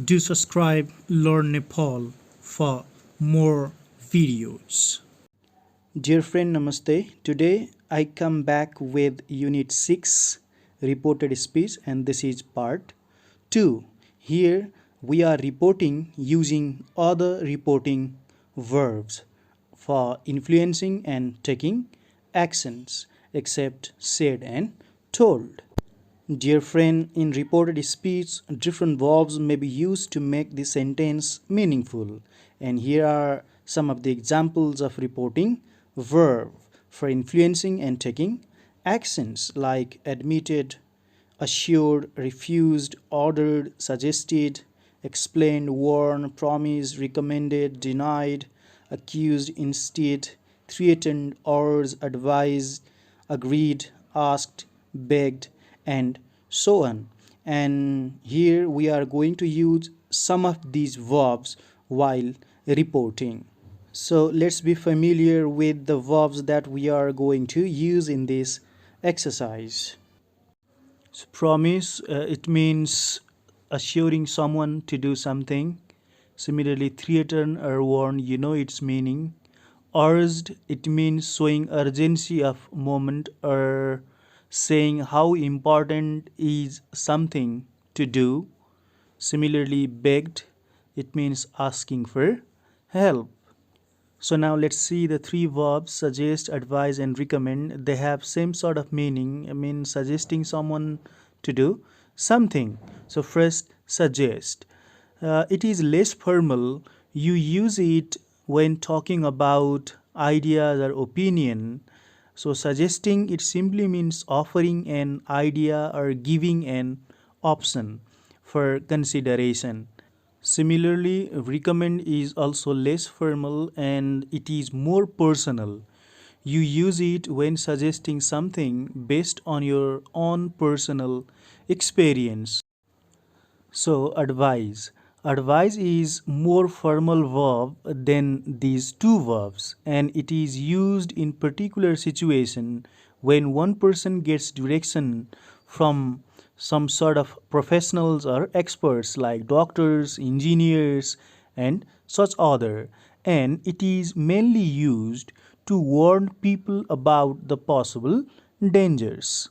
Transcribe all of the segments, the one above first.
Do subscribe Learn Nepal for more videos. Dear friend, Namaste. Today I come back with Unit 6 reported speech, and this is part 2. Here we are reporting using other reporting verbs for influencing and taking actions except said and told. Dear friend, in reported speech, different verbs may be used to make the sentence meaningful. And here are some of the examples of reporting verb for influencing and taking actions like admitted, assured, refused, ordered, suggested, explained, warned, promised, recommended, denied, accused, instead, threatened, urged, advised, agreed, asked, begged, and so on. And here we are going to use some of these verbs while reporting. So let's be familiar with the verbs that we are going to use in this exercise. So promise, it means assuring someone to do something. Similarly, threaten or warn, you know its meaning. Urged, it means showing urgency of moment or saying how important is something to do. Similarly, begged, it means asking for help. So now let's see the three verbs suggest, advise and recommend. They have same sort of meaning. I mean suggesting someone to do something. So first, suggest. It is less formal. You use it when talking about ideas or opinion. So suggesting, it simply means offering an idea or giving an option for consideration. Similarly, recommend is also less formal and it is more personal. You use it when suggesting something based on your own personal experience. So, advise. Advise is more formal verb than these two verbs, and it is used in particular situation when one person gets direction from some sort of professionals or experts like doctors, engineers, and such other, and it is mainly used to warn people about the possible dangers.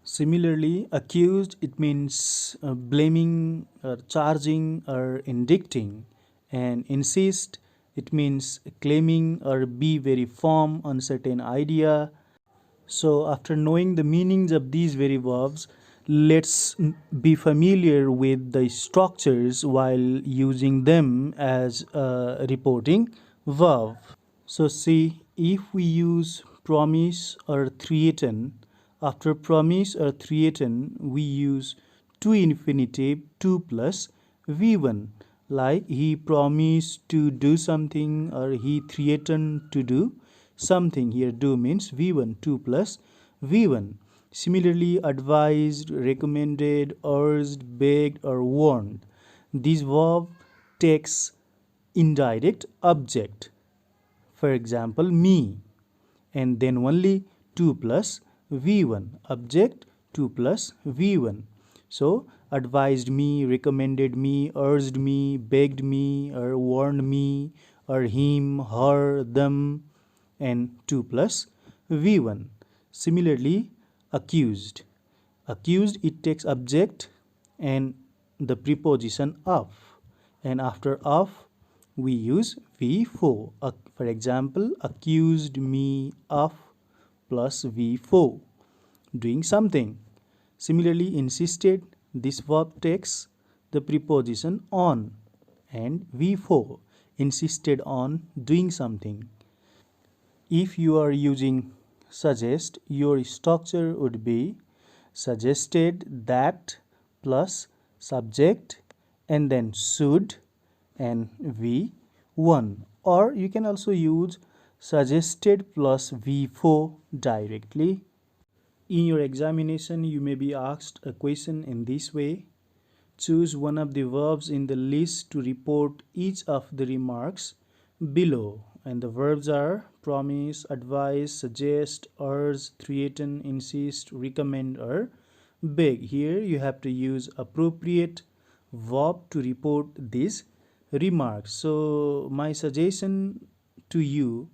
Similarly, accused, it means blaming or charging or indicting, and insist, it means claiming or be very firm on certain idea. So after knowing the meanings of these very verbs, let's be familiar with the structures while using them as a reporting verb. So see, if we use promise or threaten, after promise or threaten, we use to infinitive 2 plus V1. Like he promised to do something or he threatened to do something. Here do means V1, 2 plus V1. Similarly, advised, recommended, urged, begged or warned. This verb takes indirect object, for example me, and then only 2 plus v1, object 2 plus v1. So advised me, recommended me, urged me, begged me or warned me or him, her, them, and 2 plus v1. Similarly, accused. Accused, it takes object and the preposition of, and after of we use v4. For example, accused me of plus v4, doing something. Similarly, insisted, this verb takes the preposition on and v4, insisted on doing something. If you are using suggest, your structure would be suggested that plus subject and then should and v1, or you can also use suggested plus v4 directly. In your examination, you may be asked a question in this way: choose one of the verbs in the list to report each of the remarks below. And the verbs are promise, advise, suggest, urge, threaten, insist, recommend, or beg. Here you have to use appropriate verb to report this remark. So my suggestion to you,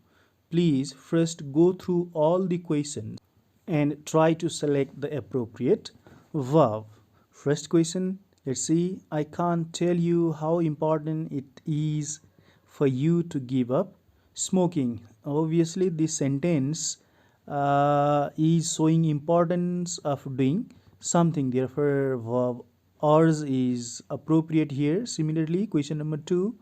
please first go through all the questions and try to select the appropriate verb. First question, let's see. I can't tell you how important it is for you to give up smoking. Obviously, this sentence is showing importance of doing something. Therefore, verb ours is appropriate here. Similarly, question number 2,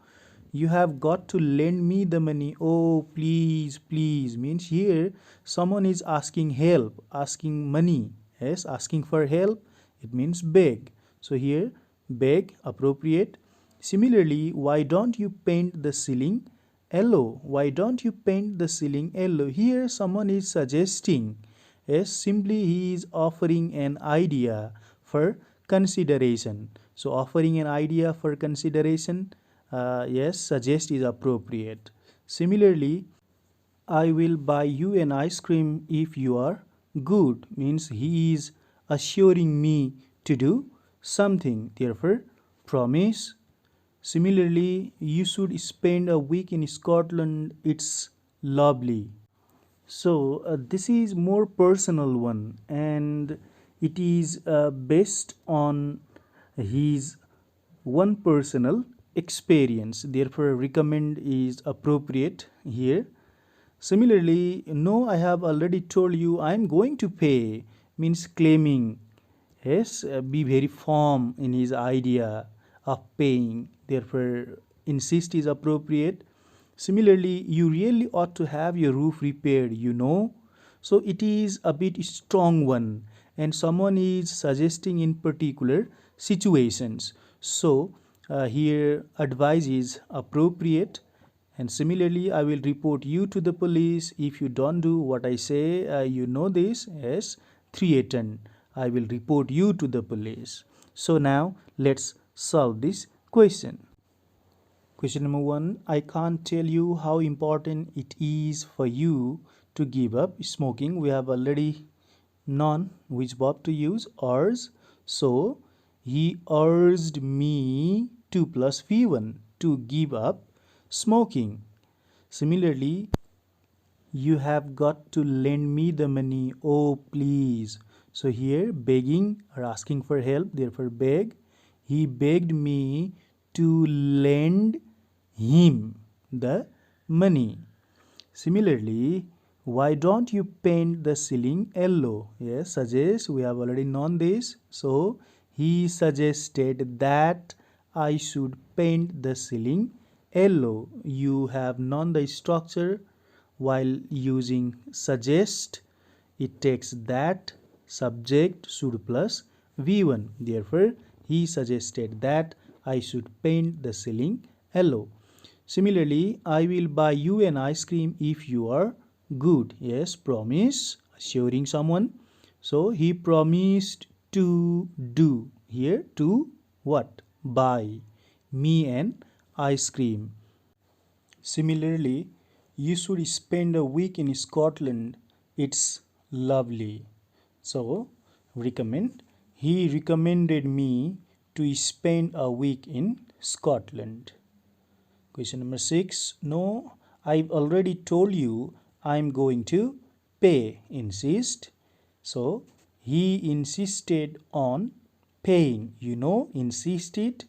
you have got to lend me the money. Oh, please, please means here someone is asking help, asking money. Yes, asking for help, it means beg. So here, beg, appropriate. Similarly, why don't you paint the ceiling yellow? Why don't you paint the ceiling yellow? Here, someone is suggesting. Yes, simply he is offering an idea for consideration. So, offering an idea for consideration, yes, suggest is appropriate. Similarly, I will buy you an ice cream if you are good means he is assuring me to do something. Therefore, promise. Similarly, you should spend a week in Scotland. It's lovely. So this is more personal one, and it is based on his one personal experience. Therefore, recommend is appropriate here. Similarly, no, I have already told you I am going to pay means claiming. Yes, be very firm in his idea of paying. Therefore, insist is appropriate. Similarly, you really ought to have your roof repaired, you know. So it is a bit strong one, and someone is suggesting in particular situations. So here advice is appropriate. And similarly, I will report you to the police if you don't do what I say. You know this as threaten. I will report you to the police. So now let's solve this question. Question number 1, I can't tell you how important it is for you to give up smoking. We have already known which verb to use, urge. So he urged me 2 plus V1 to give up smoking. Similarly, you have got to lend me the money. Oh, please. So here, begging or asking for help, therefore beg. He begged me to lend him the money. Similarly, why don't you paint the ceiling yellow? Yes, suggest, we have already known this. So he suggested that I should paint the ceiling yellow. You have known the structure. While using suggest, it takes that subject should plus V1. Therefore, he suggested that I should paint the ceiling yellow. Similarly, I will buy you an ice cream if you are good. Yes, promise, assuring someone. So he promised to do. Here, to what? Buy me an ice cream. Similarly, you should spend a week in Scotland. It's lovely. So, recommend. He recommended me to spend a week in Scotland. Question number 6. No, I've already told you I'm going to pay. Insist. So, he insisted on paying. You know, insisted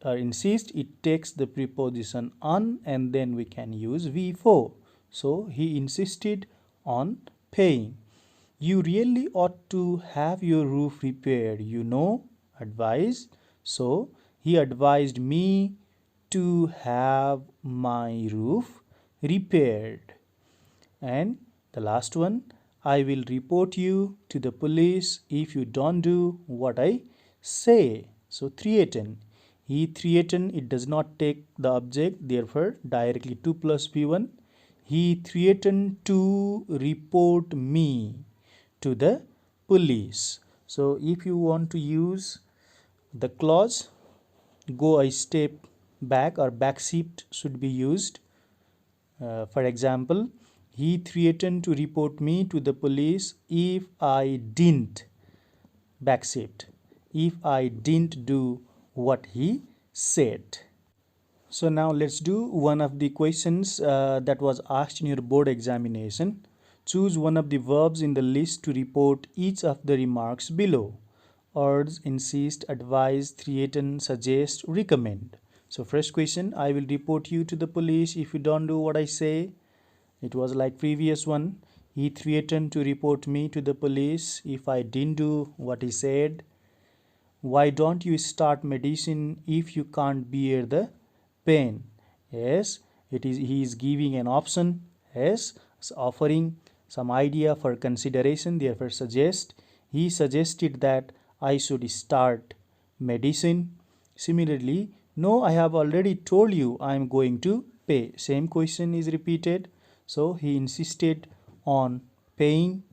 or insist, it takes the preposition on and then we can use V4. So he insisted on paying. You really ought to have your roof repaired, you know, advised. So he advised me to have my roof repaired. And the last one, I will report you to the police if you don't do what I say. So threaten. He threatened, it does not take the object, therefore directly 2 plus V1. He threatened to report me to the police. So if you want to use the clause, go a step back or back shift should be used. For example, he threatened to report me to the police if I didn't back shift. If I didn't do what he said. So now let's do one of the questions that was asked in your board examination. Choose one of the verbs in the list to report each of the remarks below. Urge, insist, advise, threaten, suggest, recommend. So first question, I will report you to the police if you don't do what I say. It was like previous one. He threatened to report me to the police if I didn't do what he said. Why don't you start medicine if you can't bear the pain? Yes, it is he is giving an option. Yes, offering some idea for consideration. Therefore, he suggested that I should start medicine. Similarly, no, I have already told you I am going to pay. Same question is repeated. So he insisted on paying.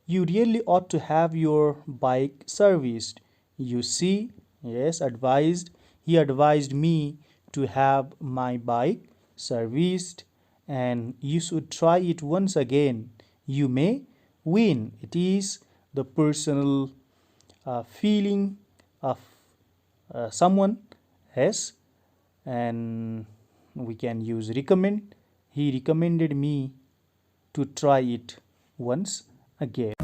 You really ought to have your bike serviced. You see, yes, advised. He advised me to have my bike serviced, and you should try it once again. You may win. It is the personal feeling of someone, yes, and we can use recommend. He recommended me to try it once again.